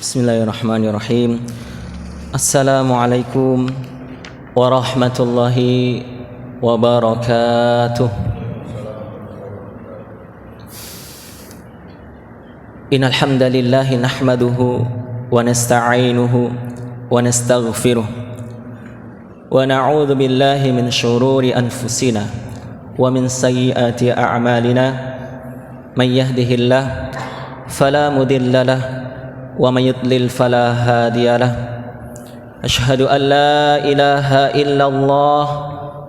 Bismillahirrahmanirrahim. Assalamualaikum warahmatullahi wabarakatuh. Innal hamdalillah nahmaduhu wa nasta'inuhu wa nastaghfiruh wa na'udzu billahi min shururi anfusina wa min sayyiati a'malina. May yahdihillah fala mudilla lahu wa may yudlil fala hadiya lahu. Asyhadu an la ilaha illallah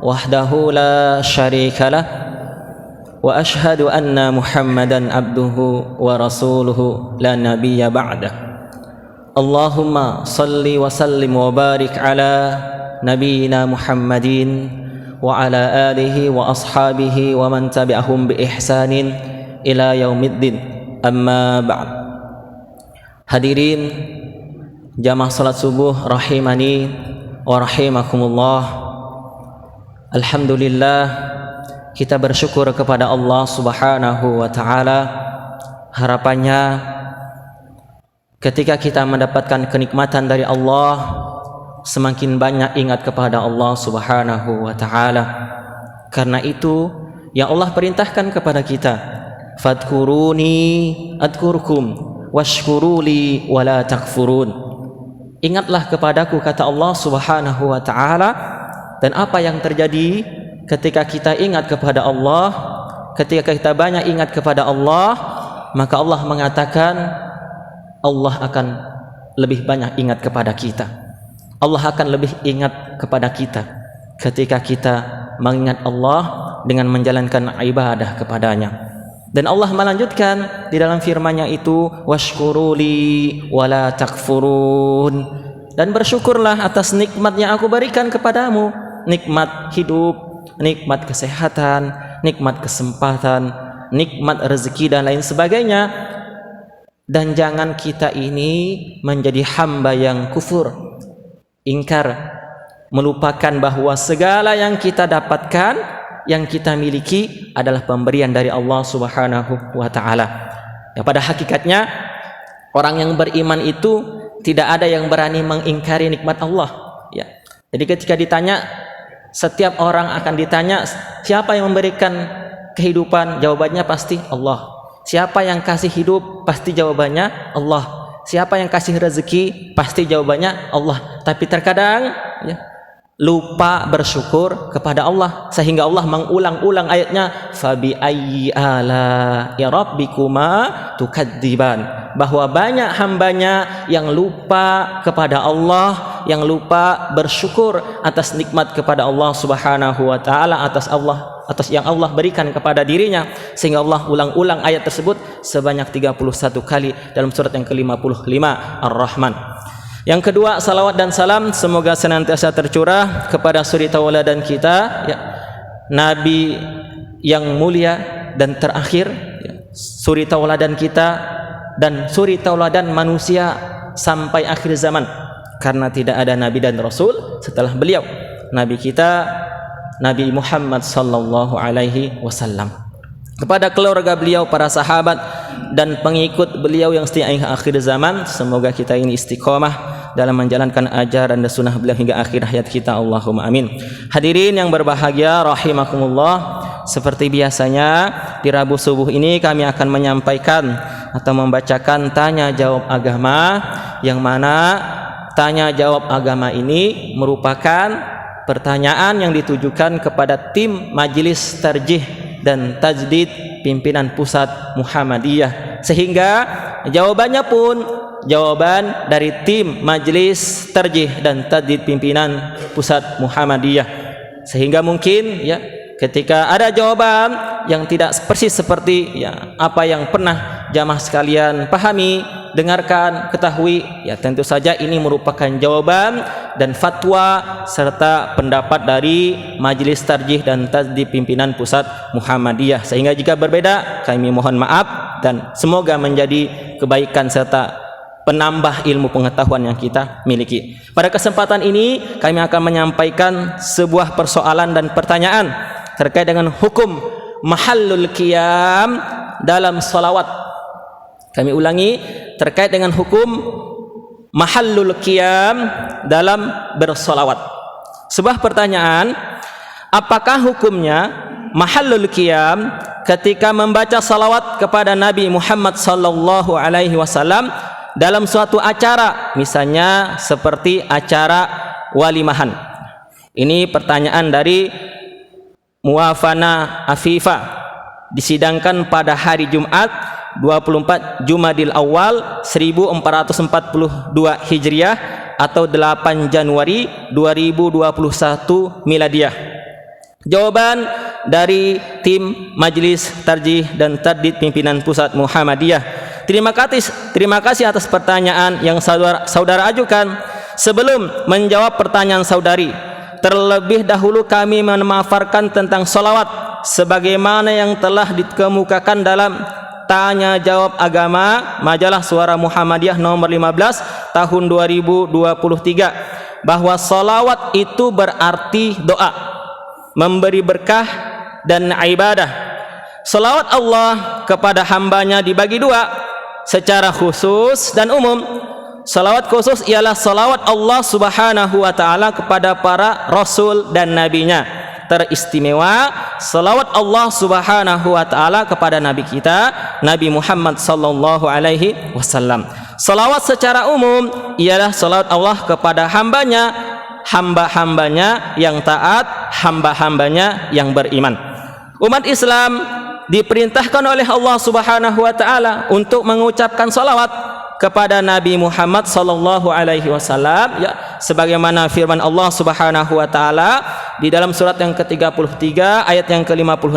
wahdahu la syarika lah wa asyhadu anna Muhammadan abduhu wa rasuluhu la nabiyya ba'dah. Allahumma salli wa sallim wa barik ala nabiyyina Muhammadin wa ala alihi wa ashabihi wa man tabi'ahum bi ihsanin ila yaumiddin. Amma ba'd. Hadirin jamaah salat subuh rahimani wa rahimakumullah. Alhamdulillah, kita bersyukur kepada Allah Subhanahu wa taala. Harapannya ketika kita mendapatkan kenikmatan dari Allah, semakin banyak ingat kepada Allah Subhanahu wa taala. Karena itu yang Allah perintahkan kepada kita, fadhkuruni adhkurkum washkuruli wala takfurun. Ingatlah kepadaku, kata Allah Subhanahu wa taala. Dan apa yang terjadi ketika kita ingat kepada Allah, ketika kita banyak ingat kepada Allah, maka Allah mengatakan Allah akan lebih banyak ingat kepada kita. Allah akan lebih ingat kepada kita ketika kita mengingat Allah dengan menjalankan ibadah kepadanya. Dan Allah melanjutkan di dalam firman-Nya itu, washkuruli wala takfurun. Dan bersyukurlah atas nikmat yang aku berikan kepadamu, nikmat hidup, nikmat kesehatan, nikmat kesempatan, nikmat rezeki dan lain sebagainya. Dan jangan kita ini menjadi hamba yang kufur, ingkar, melupakan bahwa segala yang kita dapatkan, yang kita miliki adalah pemberian dari Allah Subhanahu wa taala. Ya, pada hakikatnya orang yang beriman itu tidak ada yang berani mengingkari nikmat Allah, ya. Jadi ketika ditanya, setiap orang akan ditanya, siapa yang memberikan kehidupan? Jawabannya pasti Allah. Siapa yang kasih hidup? Pasti jawabannya Allah. Siapa yang kasih rezeki? Pasti jawabannya Allah. Tapi terkadang ya, lupa bersyukur kepada Allah, sehingga Allah mengulang-ulang ayatnya, fabi ayyi ala ya rabbikuma tukadziban, bahwa banyak hambanya yang lupa kepada Allah, yang lupa bersyukur atas nikmat kepada Allah Subhanahu wa taala, atas yang Allah berikan kepada dirinya, sehingga Allah ulang-ulang ayat tersebut sebanyak 31 kali dalam surat yang ke-55 Ar-Rahman. Yang kedua, salawat dan salam semoga senantiasa tercurah kepada suri tauladan kita, ya, Nabi yang mulia dan terakhir, ya, suri tauladan kita dan suri tauladan manusia sampai akhir zaman, karena tidak ada nabi dan rasul setelah beliau, nabi kita Nabi Muhammad sallallahu alaihi wasallam. Kepada keluarga beliau, para sahabat dan pengikut beliau yang setia hingga akhir zaman, semoga kita ini istiqomah dalam menjalankan ajaran dan sunnah beliau hingga akhir hayat kita. Allahumma amin. Hadirin yang berbahagia rahimakumullah, seperti biasanya di Rabu subuh ini kami akan menyampaikan atau membacakan tanya jawab agama, yang mana tanya jawab agama ini merupakan pertanyaan yang ditujukan kepada tim Majelis Tarjih dan Tajdid pimpinan pusat Muhammadiyah, sehingga jawabannya pun jawaban dari tim Majelis Tarjih dan Tajdid pimpinan pusat Muhammadiyah. Sehingga mungkin ya, ketika ada jawaban yang tidak persis seperti ya apa yang pernah jamaah sekalian pahami, dengarkan, ketahui, ya tentu saja ini merupakan jawaban dan fatwa serta pendapat dari Majelis Tarjih dan Tajdid pimpinan pusat Muhammadiyah. Sehingga jika berbeda, kami mohon maaf dan semoga menjadi kebaikan serta penambah ilmu pengetahuan yang kita miliki. Pada kesempatan ini kami akan menyampaikan sebuah persoalan dan pertanyaan terkait dengan hukum mahallul qiyam dalam salawat. Kami ulangi, terkait dengan hukum mahallul qiyam dalam bersolawat. Sebuah pertanyaan, apakah hukumnya mahallul qiyam ketika membaca salawat kepada Nabi Muhammad sallallahu alaihi wasallam dalam suatu acara, misalnya seperti acara walimahan? Ini pertanyaan dari Muwafana Afifah, disidangkan pada hari Jumat 24 Jumadil Awal 1442 Hijriah atau 8 Januari 2021 Miladiyah. Jawaban dari tim Majelis Tarjih dan Tardid Pimpinan Pusat Muhammadiyah. Terima kasih atas pertanyaan yang saudara ajukan. Sebelum menjawab pertanyaan saudari, terlebih dahulu kami memaparkan tentang solawat sebagaimana yang telah dikemukakan dalam Tanya Jawab Agama Majalah Suara Muhammadiyah nomor 15 tahun 2023, bahwa solawat itu berarti doa, memberi berkah dan ibadah. Solawat Allah kepada hambanya dibagi dua, secara khusus dan umum. Salawat khusus ialah salawat Allah subhanahu wa ta'ala kepada para rasul dan nabinya. Teristimewa salawat Allah subhanahu wa ta'ala kepada nabi kita, Nabi Muhammad sallallahu alaihi wasallam. Salawat secara umum ialah salawat Allah kepada hambanya, hamba-hambanya yang taat, hamba-hambanya yang beriman. Umat Islam diperintahkan oleh Allah subhanahu wa ta'ala untuk mengucapkan salawat kepada Nabi Muhammad sallallahu alaihi wasallam, ya, sebagaimana firman Allah subhanahu wa ta'ala di dalam surat yang ke-33 ayat yang ke-56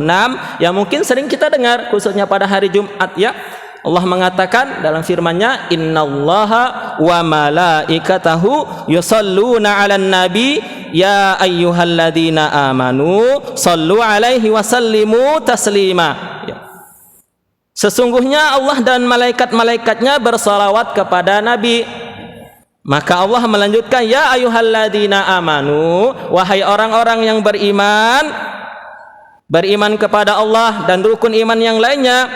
yang mungkin sering kita dengar khususnya pada hari Jumat, ya. Allah mengatakan dalam firman-Nya, innallaha wa malaikatahu yusalluna 'alan nabi ya ayyuhalladzina amanu sallu 'alaihi wa sallimu taslima. Ya. Sesungguhnya Allah dan malaikat-malaikatnya bersalawat kepada Nabi. Maka Allah melanjutkan, ya ayyuhalladzina amanu, wahai orang-orang yang beriman kepada Allah dan rukun iman yang lainnya,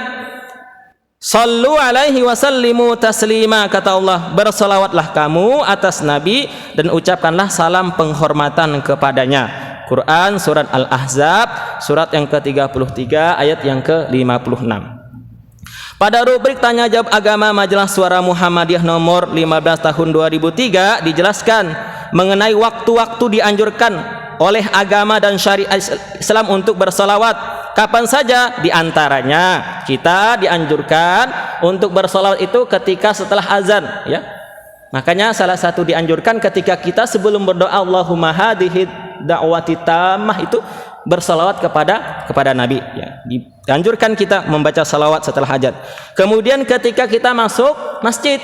sallu alaihi wa sallimu taslima, kata Allah, bersalawatlah kamu atas Nabi dan ucapkanlah salam penghormatan kepadanya. Quran surat Al-Ahzab surat yang ke-33 ayat yang ke-56. Pada rubrik Tanya Jawab Agama Majalah Suara Muhammadiyah nomor 15 tahun 2003 dijelaskan mengenai waktu-waktu dianjurkan oleh agama dan syariat Islam untuk bersolawat. Kapan saja? Di antaranya kita dianjurkan untuk bersolawat itu ketika setelah azan, ya. Makanya salah satu dianjurkan ketika kita sebelum berdoa Allahumma hadhihi da'wati tammah itu bersalawat kepada Nabi, ya. Dianjurkan kita membaca salawat setelah hajat. Kemudian ketika kita masuk masjid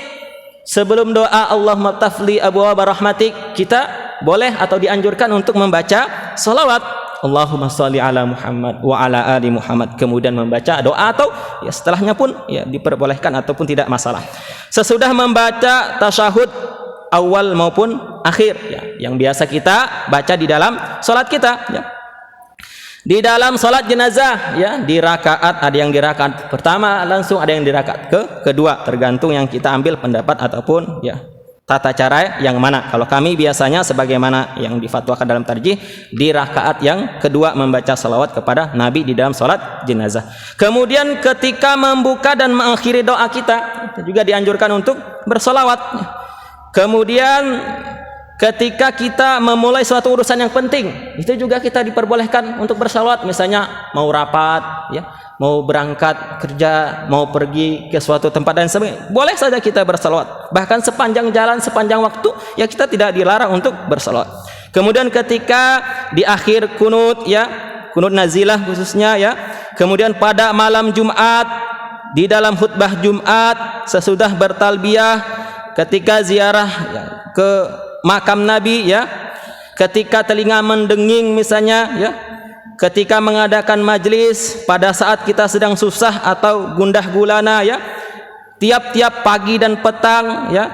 sebelum doa Allahumma tafli abwaaba rahmatik, kita boleh atau dianjurkan untuk membaca salawat Allahumma sholli ala Muhammad wa ala ali Muhammad, kemudian membaca doa atau ya setelahnya pun ya diperbolehkan ataupun tidak masalah. Sesudah membaca tasyahud awal maupun akhir, ya, yang biasa kita baca di dalam salat kita, ya. Di dalam salat jenazah, ya, di rakaat, ada yang di rakaat pertama langsung, ada yang di rakaat kedua, tergantung yang kita ambil pendapat ataupun ya tata cara yang mana. Kalau kami biasanya sebagaimana yang difatwakan dalam tarjih, di rakaat yang kedua membaca salawat kepada Nabi di dalam salat jenazah. Kemudian ketika membuka dan mengakhiri doa kita juga dianjurkan untuk bersolawat. Kemudian ketika kita memulai suatu urusan yang penting, itu juga kita diperbolehkan untuk bersalawat. Misalnya mau rapat, ya, mau berangkat kerja, mau pergi ke suatu tempat dan sebagainya, boleh saja kita bersalawat. Bahkan sepanjang jalan, sepanjang waktu, ya kita tidak dilarang untuk bersalawat. Kemudian ketika di akhir kunut, ya, kunut nazilah khususnya, ya. Kemudian pada malam Jumat, di dalam khutbah Jumat, sesudah bertalbiyah, ketika ziarah, ya, ke makam Nabi, ya, ketika telinga mendenging misalnya, ya, ketika mengadakan majlis pada saat kita sedang susah atau gundah gulana, ya, tiap-tiap pagi dan petang, ya,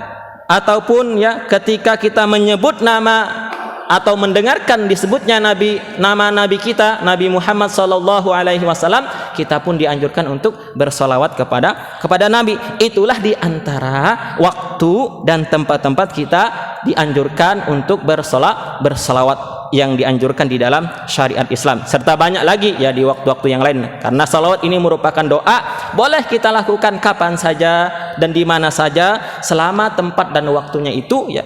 ataupun ya ketika kita menyebut nama atau mendengarkan disebutnya nama Nabi kita Nabi Muhammad sallallahu alaihi wasallam, kita pun dianjurkan untuk bersolawat kepada Nabi. Itulah di antara waktu dan tempat-tempat kita dianjurkan untuk bersolawat yang dianjurkan di dalam syariat Islam, serta banyak lagi ya di waktu-waktu yang lain. Karena salawat ini merupakan doa, boleh kita lakukan kapan saja dan di mana saja selama tempat dan waktunya itu ya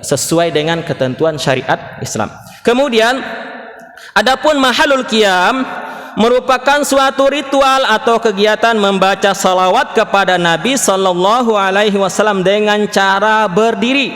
sesuai dengan ketentuan syariat Islam. Kemudian adapun mahalul qiyam merupakan suatu ritual atau kegiatan membaca salawat kepada Nabi sallallahu alaihi wasallam dengan cara berdiri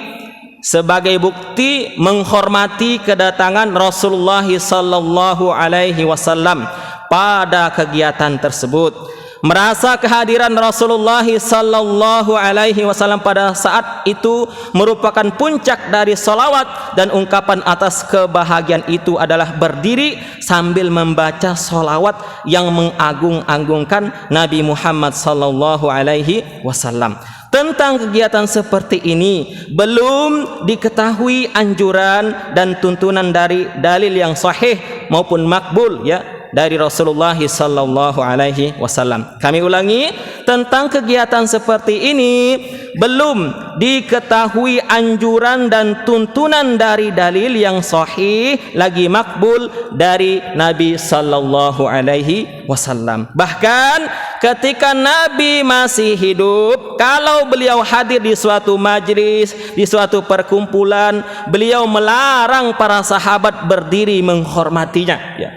sebagai bukti menghormati kedatangan Rasulullah sallallahu alaihi wasallam pada kegiatan tersebut. Merasa kehadiran Rasulullah sallallahu alaihi wasallam pada saat itu merupakan puncak dari salawat, dan ungkapan atas kebahagiaan itu adalah berdiri sambil membaca salawat yang mengagung-agungkan Nabi Muhammad sallallahu alaihi wasallam. Tentang kegiatan seperti ini belum diketahui anjuran dan tuntunan dari dalil yang sahih maupun makbul dari Rasulullah sallallahu alaihi wasallam. Kami ulangi, tentang kegiatan seperti ini belum diketahui anjuran dan tuntunan dari dalil yang sahih lagi makbul dari Nabi sallallahu alaihi wasallam. Bahkan ketika Nabi masih hidup, kalau beliau hadir di suatu majlis, di suatu perkumpulan, beliau melarang para sahabat berdiri menghormatinya.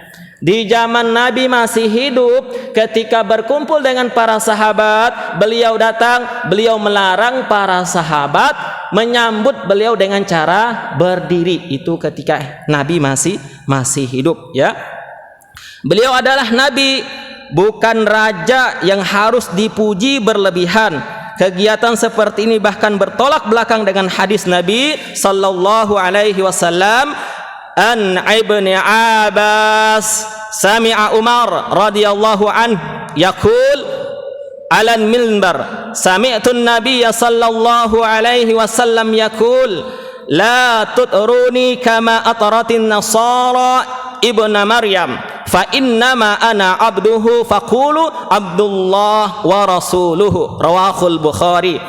Di zaman Nabi masih hidup, ketika berkumpul dengan para sahabat, beliau datang, beliau melarang para sahabat menyambut beliau dengan cara berdiri. Itu ketika Nabi masih hidup Beliau adalah Nabi, bukan raja yang harus dipuji berlebihan. Kegiatan seperti ini bahkan bertolak belakang dengan hadis Nabi sallallahu alaihi wasallam, an ibni Abbas sami'a Umar radhiyallahu an yaqul ala al-minbar sami'tu an-nabiy sallallahu alaihi wasallam yaqul la tutruni kama atratin nasara ibna Maryam fa innama ana abduhu faqulu Abdullah wa rasuluhu, rawahul Bukhari.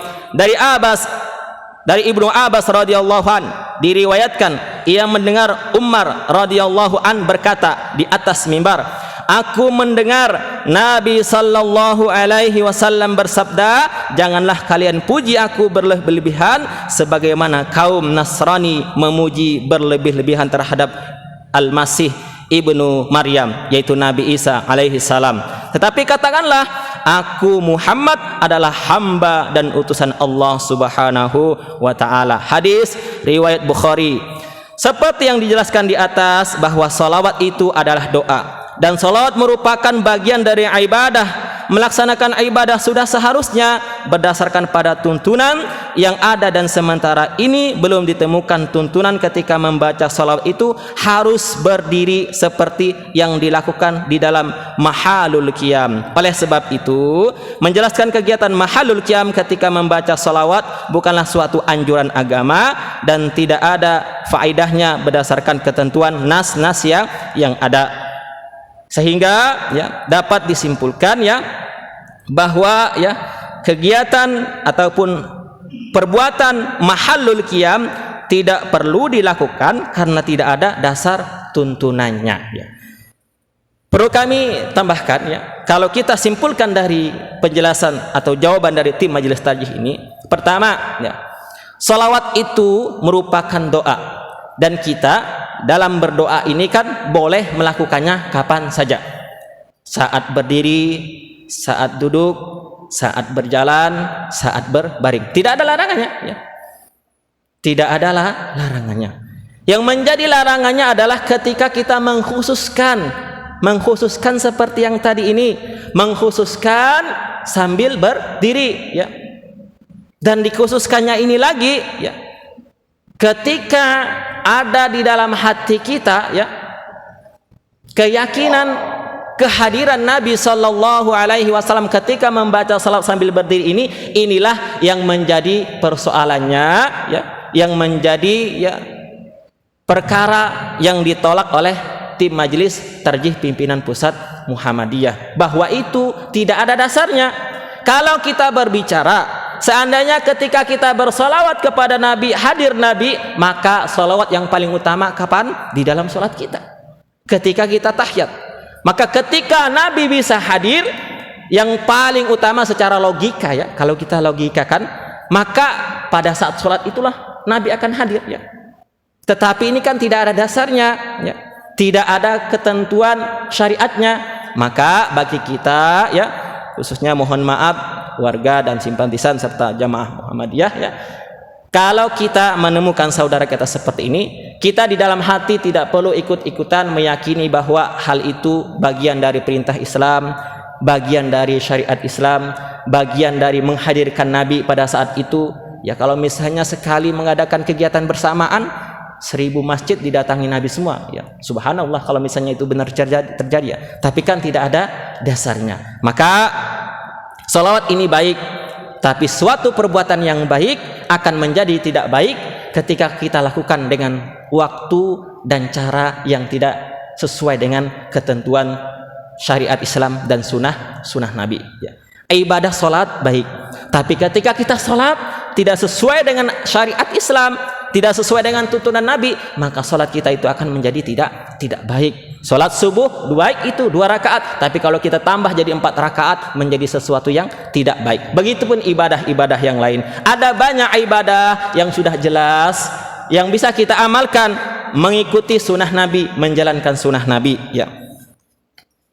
Dari Ibnu Abbas radhiyallahu an diriwayatkan ia mendengar Umar radhiyallahu an berkata di atas mimbar, aku mendengar Nabi sallallahu alaihi wasallam bersabda, janganlah kalian puji aku berlebih-lebihan sebagaimana kaum Nasrani memuji berlebih-lebihan terhadap Al-Masih Ibnu Maryam, yaitu Nabi Isa alaihi salam. Tetapi katakanlah, aku Muhammad adalah hamba dan utusan Allah subhanahu wa ta'ala. Hadis riwayat Bukhari. Seperti yang dijelaskan di atas, bahwa salawat itu adalah doa, dan salawat merupakan bagian dari ibadah. Melaksanakan ibadah sudah seharusnya berdasarkan pada tuntunan yang ada, dan sementara ini belum ditemukan tuntunan ketika membaca salawat itu harus berdiri seperti yang dilakukan di dalam mahalul qiyam. Oleh sebab itu, menjelaskan kegiatan mahalul qiyam ketika membaca salawat bukanlah suatu anjuran agama dan tidak ada faedahnya berdasarkan ketentuan nas-nas yang ada. Sehingga dapat disimpulkan bahwa kegiatan ataupun perbuatan mahallul qiyam tidak perlu dilakukan karena tidak ada dasar tuntunannya. Perlu kami tambahkan kalau kita simpulkan dari penjelasan atau jawaban dari tim majelis tajih ini, pertama salawat itu merupakan doa, dan kita dalam berdoa ini kan boleh melakukannya kapan saja, saat berdiri, saat duduk, saat berjalan, saat berbaring. Tidak ada larangannya Tidak ada larangannya. Yang menjadi larangannya adalah ketika kita mengkhususkan seperti yang tadi ini, mengkhususkan sambil berdiri Dan dikhususkannya ini lagi ketika ada di dalam hati kita keyakinan kehadiran Nabi sallallahu alaihi wasallam ketika membaca salat sambil berdiri inilah yang menjadi persoalannya, yang menjadi perkara yang ditolak oleh tim majelis tarjih pimpinan pusat Muhammadiyah, bahwa itu tidak ada dasarnya. Kalau kita berbicara, seandainya ketika kita bersolawat kepada Nabi, hadir Nabi, maka solawat yang paling utama kapan? Di dalam solat kita, ketika kita tahiyat. Maka ketika Nabi bisa hadir, yang paling utama secara logika ya, kalau kita logikakan, maka pada saat solat itulah Nabi akan hadir ya. Tetapi ini kan tidak ada dasarnya ya, tidak ada ketentuan syariatnya. Maka bagi kita ya, khususnya mohon maaf warga dan simpatisan serta jamaah Muhammadiyah ya, kalau kita menemukan saudara kita seperti ini, kita di dalam hati tidak perlu ikut-ikutan meyakini bahwa hal itu bagian dari perintah Islam, bagian dari syariat Islam, bagian dari menghadirkan Nabi pada saat itu ya. Kalau misalnya sekali mengadakan kegiatan bersamaan, 1000 masjid didatangi Nabi semua ya, subhanallah kalau misalnya itu benar terjadi ya. Tapi kan tidak ada dasarnya. Maka salawat ini baik, tapi suatu perbuatan yang baik akan menjadi tidak baik ketika kita lakukan dengan waktu dan cara yang tidak sesuai dengan ketentuan syariat Islam dan sunnah Nabi ya. Ibadah salat baik, tapi ketika kita salat tidak sesuai dengan syariat Islam, tidak sesuai dengan tuntunan Nabi, maka salat kita itu akan menjadi tidak baik. Salat subuh baik itu 2 rakaat, tapi kalau kita tambah jadi 4 rakaat menjadi sesuatu yang tidak baik. Begitupun ibadah-ibadah yang lain. Ada banyak ibadah yang sudah jelas yang bisa kita amalkan, mengikuti sunnah Nabi, menjalankan sunnah Nabi ya.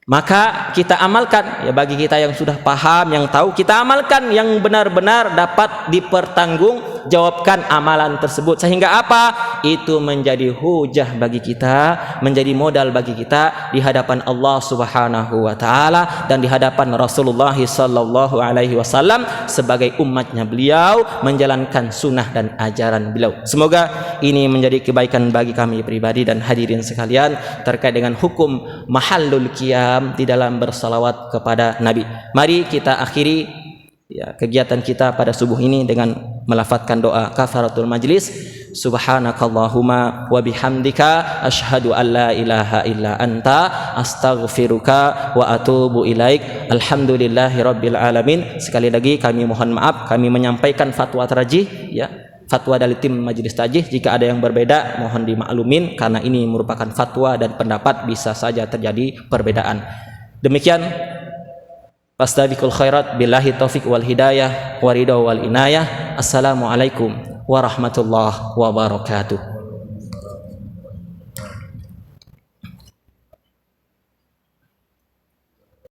Maka kita amalkan ya, bagi kita yang sudah paham, yang tahu, kita amalkan yang benar-benar dapat dipertanggungjawabkan amalan tersebut, sehingga apa? Itu menjadi hujah bagi kita, menjadi modal bagi kita di hadapan Allah Subhanahu wa taala dan di hadapan Rasulullah sallallahu alaihi wasallam sebagai umatnya beliau, menjalankan sunnah dan ajaran beliau. Semoga ini menjadi kebaikan bagi kami pribadi dan hadirin sekalian terkait dengan hukum mahallul qiyam di dalam bersalawat kepada Nabi. Mari kita akhiri ya, kegiatan kita pada subuh ini dengan melafadzkan doa kafaratul majlis. Subhanakallahumma wa bihamdika asyhadu an la ilaha illa anta astaghfiruka wa atubu ilaik. Alhamdulillahirabbil alamin. Sekali lagi kami mohon maaf, kami menyampaikan fatwa tarjih ya, fatwa dari tim majelis tajih. Jika ada yang berbeda mohon dimaklumin, karena ini merupakan fatwa dan pendapat, bisa saja terjadi perbedaan. Demikian, fastabiqul khairat, billahi taufik wal hidayah, waridho wal inayah. Assalamualaikum warahmatullahi wabarakatuh.